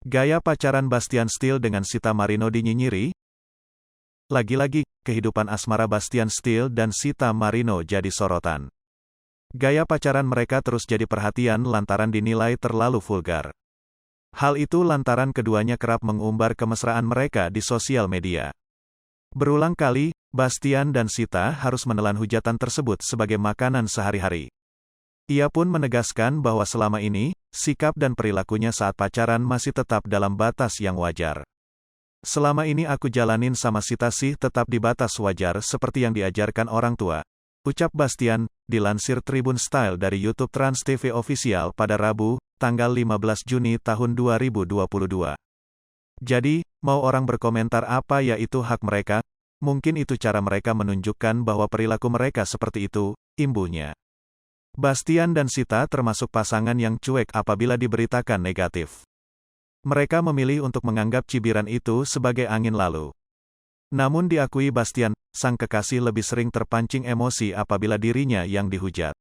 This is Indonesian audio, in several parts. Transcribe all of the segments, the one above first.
Gaya pacaran Bastian Steele dengan Sita Marino dinyinyiri? Lagi-lagi, kehidupan asmara Bastian Steele dan Sita Marino jadi sorotan. Gaya pacaran mereka terus jadi perhatian lantaran dinilai terlalu vulgar. Hal itu lantaran keduanya kerap mengumbar kemesraan mereka di sosial media. Berulang kali, Bastian dan Sita harus menelan hujatan tersebut sebagai makanan sehari-hari. Ia pun menegaskan bahwa selama ini, sikap dan perilakunya saat pacaran masih tetap dalam batas yang wajar. Selama ini aku jalanin sama Sita sih tetap di batas wajar seperti yang diajarkan orang tua, ucap Bastian, dilansir Tribun Style dari YouTube Trans TV Official pada Rabu, tanggal 15 Juni tahun 2022. Jadi, mau orang berkomentar apa ya itu hak mereka, mungkin itu cara mereka menunjukkan bahwa perilaku mereka seperti itu, imbuhnya. Bastian dan Sita termasuk pasangan yang cuek apabila diberitakan negatif. Mereka memilih untuk menganggap cibiran itu sebagai angin lalu. Namun diakui Bastian, sang kekasih lebih sering terpancing emosi apabila dirinya yang dihujat.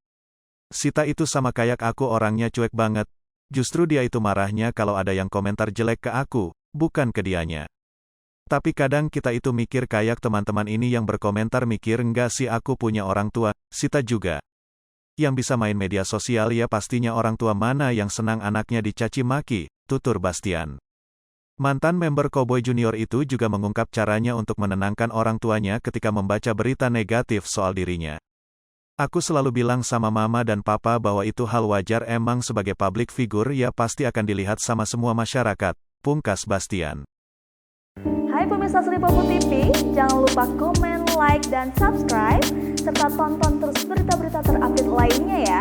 Sita itu sama kayak aku orangnya cuek banget, justru dia itu marahnya kalau ada yang komentar jelek ke aku, bukan ke dianya. Tapi kadang kita itu mikir kayak teman-teman ini yang berkomentar mikir enggak sih aku punya orang tua, Sita juga. Yang bisa main media sosial ya pastinya orang tua mana yang senang anaknya dicaci maki, tutur Bastian. Mantan member Cowboy Junior itu juga mengungkap caranya untuk menenangkan orang tuanya ketika membaca berita negatif soal dirinya. Aku selalu bilang sama mama dan papa bahwa itu hal wajar emang sebagai public figure ya pasti akan dilihat sama semua masyarakat, pungkas Bastian. Hai pemirsa Sri Popo TV, jangan lupa komen, like, dan subscribe, serta tonton terus berita-berita terupdate lainnya ya.